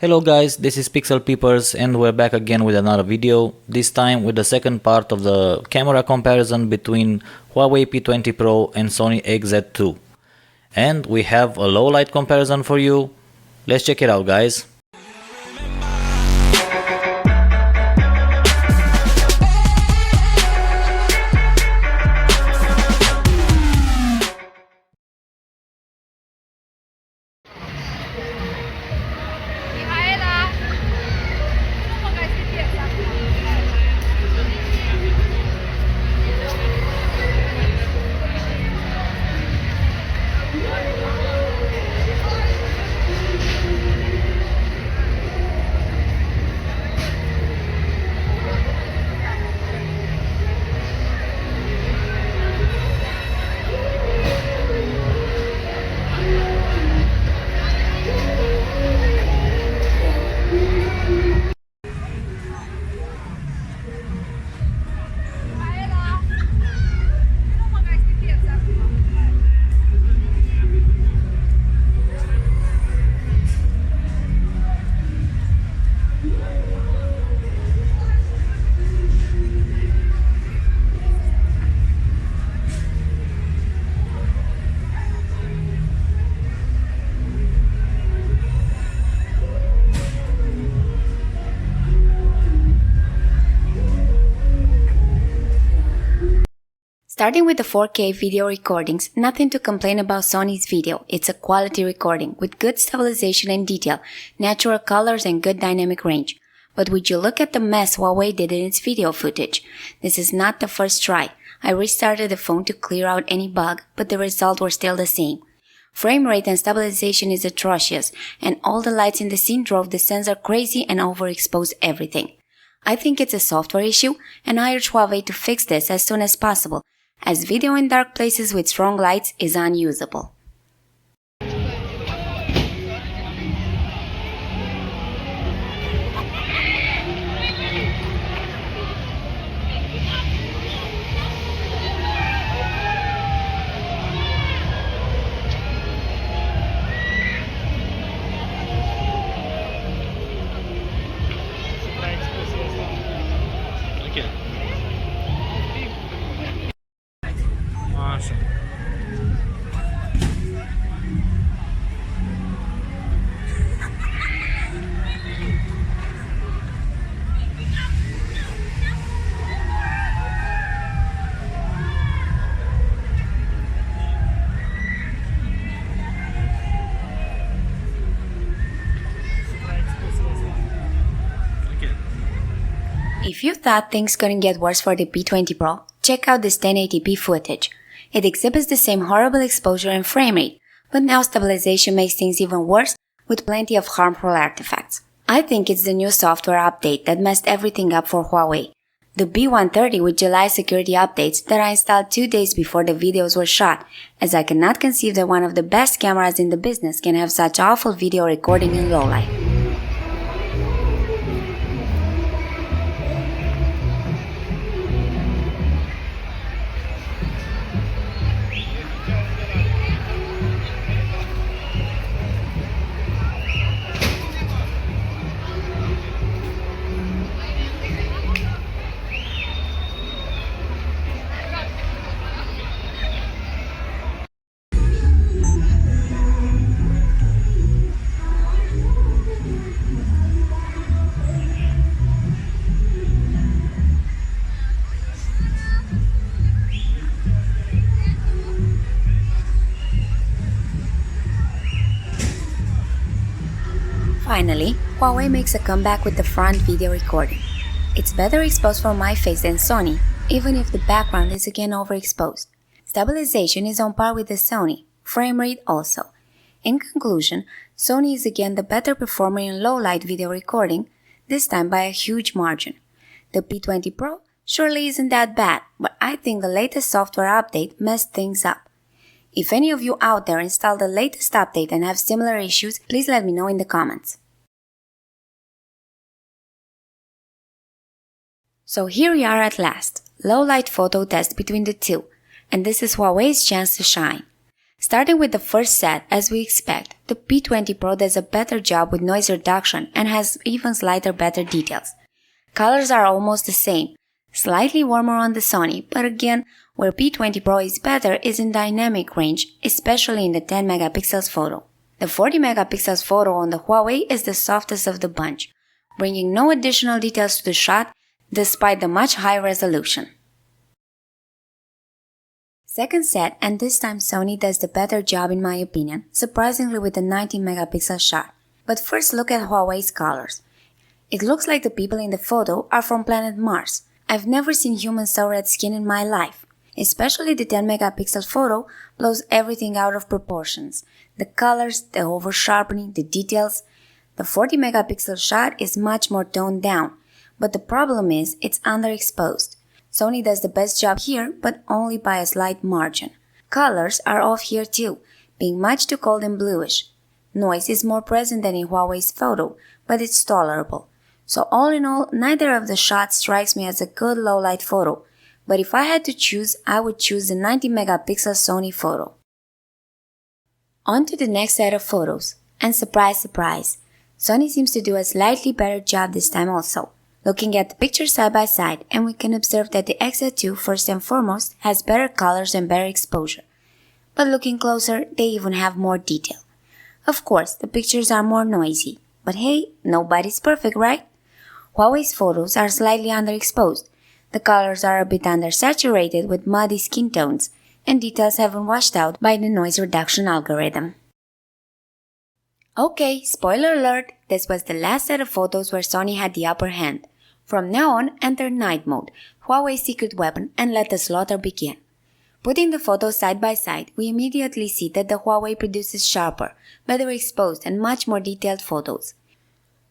Hello guys, this is Peepers and we're back again with another video, this time with the second part of the camera comparison between Huawei P20 Pro and Sony XZ2. And we have a low light comparison for you. Let's check it out guys. Starting with the 4K video recordings, nothing to complain about Sony's video. It's a quality recording with good stabilization and detail, natural colors and good dynamic range. But would you look at the mess Huawei did in its video footage? This is not the first try. I restarted the phone to clear out any bug, but the results were still the same. Frame rate and stabilization is atrocious, and all the lights in the scene drove the sensor crazy and overexposed everything. I think it's a software issue, and I urge Huawei to fix this as soon as possible, as video in dark places with strong lights is unusable. If you thought things couldn't get worse for the P20 Pro, check out this 1080p footage. It exhibits the same horrible exposure and frame rate, but now stabilization makes things even worse with plenty of harmful artifacts. I think it's the new software update that messed everything up for Huawei. The B130 with July security updates that I installed 2 days before the videos were shot, as I cannot conceive that one of the best cameras in the business can have such awful video recording in low light. Finally, Huawei makes a comeback with the front video recording. It's better exposed for my face than Sony, even if the background is again overexposed. Stabilization is on par with the Sony, frame rate also. In conclusion, Sony is again the better performer in low-light video recording, this time by a huge margin. The P20 Pro surely isn't that bad, but I think the latest software update messed things up. If any of you out there installed the latest update and have similar issues, please let me know in the comments. So here we are at last, low light photo test between the two, and this is Huawei's chance to shine. Starting with the first set, as we expect, the P20 Pro does a better job with noise reduction and has even slightly better details. Colors are almost the same, slightly warmer on the Sony, but again, where P20 Pro is better is in dynamic range, especially in the 10 megapixels photo. The 40 megapixels photo on the Huawei is the softest of the bunch, bringing no additional details to the shot despite the much higher resolution. Second set, and this time Sony does the better job in my opinion, surprisingly with the 19 megapixel shot. But first look at Huawei's colors. It looks like the people in the photo are from planet Mars. I've never seen humans so red skin in my life. Especially the 10 megapixel photo blows everything out of proportions. The colors, the over sharpening, the details. The 40 megapixel shot is much more toned down, but the problem is it's underexposed. Sony does the best job here, but only by a slight margin. Colors are off here too, being much too cold and bluish. Noise is more present than in Huawei's photo, but it's tolerable. So all in all, neither of the shots strikes me as a good low-light photo, but if I had to choose, I would choose the 90 megapixel Sony photo. On to the next set of photos, and surprise surprise, Sony seems to do a slightly better job this time also. Looking at the pictures side by side, and we can observe that the XZ2 first and foremost has better colors and better exposure. But looking closer, they even have more detail. Of course, the pictures are more noisy, but hey, nobody's perfect, right? Huawei's photos are slightly underexposed. The colors are a bit undersaturated with muddy skin tones, and details haven't washed out by the noise reduction algorithm. Okay, spoiler alert, this was the last set of photos where Sony had the upper hand. From now on, enter night mode, Huawei's secret weapon, and let the slaughter begin. Putting the photos side by side, we immediately see that the Huawei produces sharper, better exposed and much more detailed photos.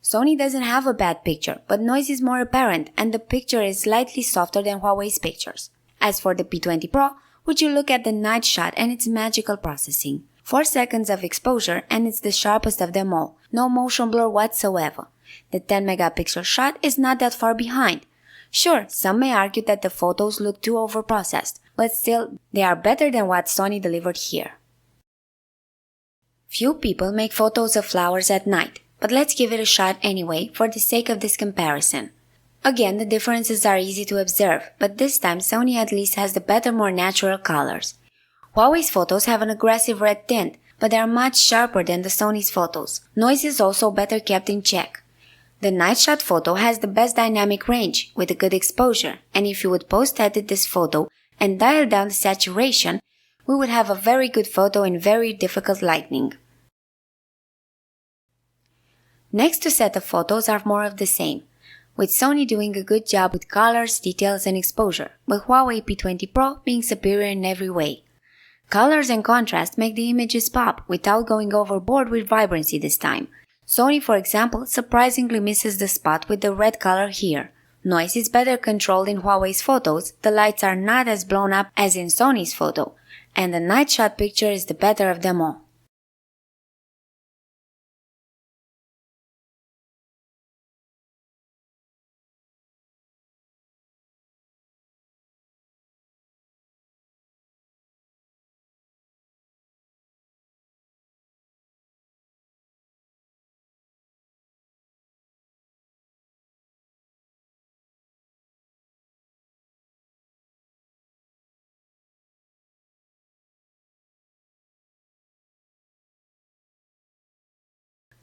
Sony doesn't have a bad picture, but noise is more apparent and the picture is slightly softer than Huawei's pictures. As for the P20 Pro, would you look at the night shot and its magical processing. 4 seconds of exposure and it's the sharpest of them all, no motion blur whatsoever. The 10 megapixel shot is not that far behind. Sure, some may argue that the photos look too overprocessed, but still, they are better than what Sony delivered here. Few people make photos of flowers at night, but let's give it a shot anyway for the sake of this comparison. Again, the differences are easy to observe, but this time Sony at least has the better, more natural colors. Huawei's photos have an aggressive red tint, but they are much sharper than the Sony's photos. Noise is also better kept in check. The night shot photo has the best dynamic range, with a good exposure, and if you would post-edit this photo and dial down the saturation, we would have a very good photo in very difficult lighting. Next two set of photos are more of the same, with Sony doing a good job with colors, details and exposure, but Huawei P20 Pro being superior in every way. Colors and contrast make the images pop without going overboard with vibrancy this time. Sony, for example, surprisingly misses the spot with the red color here. Noise is better controlled in Huawei's photos, the lights are not as blown up as in Sony's photo, and the night shot picture is the better of them all.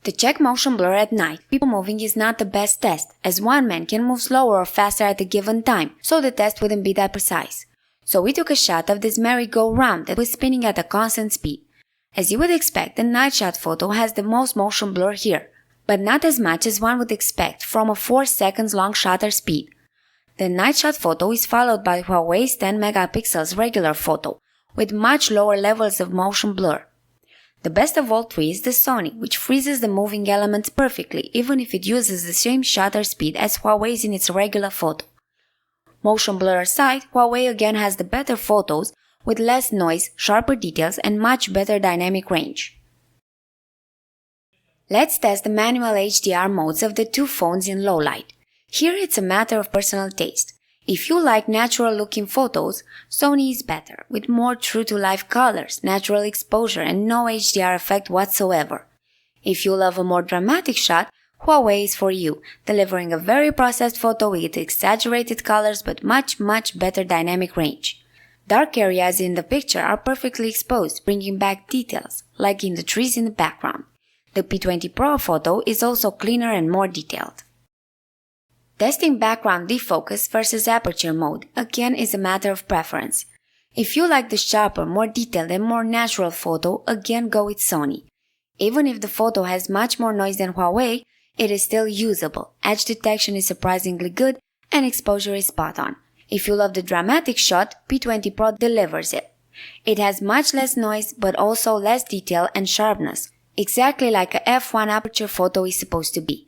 To check motion blur at night, people moving is not the best test, as one man can move slower or faster at a given time, so the test wouldn't be that precise. So we took a shot of this merry-go-round that was spinning at a constant speed. As you would expect, the night shot photo has the most motion blur here, but not as much as one would expect from a 4 seconds long shutter speed. The night shot photo is followed by Huawei's 10 megapixels regular photo, with much lower levels of motion blur. The best of all three is the Sony, which freezes the moving elements perfectly even if it uses the same shutter speed as Huawei's in its regular photo. Motion blur aside, Huawei again has the better photos with less noise, sharper details and much better dynamic range. Let's test the manual HDR modes of the two phones in low light. Here it's a matter of personal taste. If you like natural looking photos, Sony is better, with more true to life colors, natural exposure and no HDR effect whatsoever. If you love a more dramatic shot, Huawei is for you, delivering a very processed photo with exaggerated colors but much better dynamic range. Dark areas in the picture are perfectly exposed, bringing back details, like in the trees in the background. The P20 Pro photo is also cleaner and more detailed. Testing background defocus versus aperture mode again is a matter of preference. If you like the sharper, more detailed and more natural photo, again go with Sony. Even if the photo has much more noise than Huawei, it is still usable, edge detection is surprisingly good, and exposure is spot on. If you love the dramatic shot, P20 Pro delivers it. It has much less noise but also less detail and sharpness, exactly like a f1 aperture photo is supposed to be.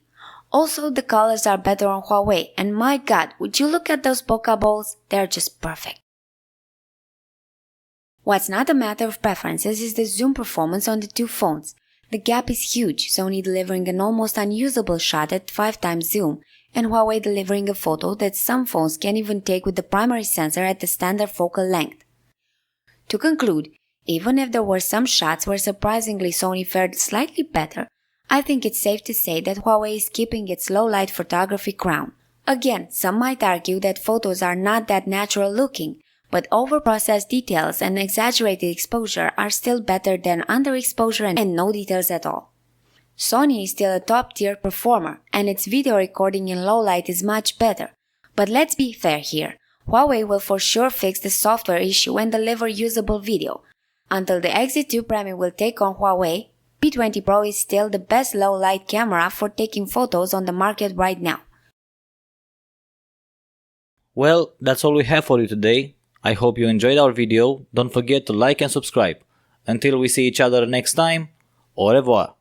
Also, the colors are better on Huawei, and my god, would you look at those bokeh balls? They're just perfect. What's not a matter of preferences is the zoom performance on the two phones. The gap is huge, Sony delivering an almost unusable shot at 5x zoom, and Huawei delivering a photo that some phones can't even take with the primary sensor at the standard focal length. To conclude, even if there were some shots where surprisingly Sony fared slightly better, I think it's safe to say that Huawei is keeping its low-light photography crown. Again, some might argue that photos are not that natural looking, but over-processed details and exaggerated exposure are still better than underexposure and no details at all. Sony is still a top-tier performer, and its video recording in low light is much better. But let's be fair here, Huawei will for sure fix the software issue and deliver usable video. Until the XZ2 Premium will take on Huawei, P20 Pro is still the best low-light camera for taking photos on the market right now. Well, that's all we have for you today. I hope you enjoyed our video. Don't forget to like and subscribe. Until we see each other next time, au revoir.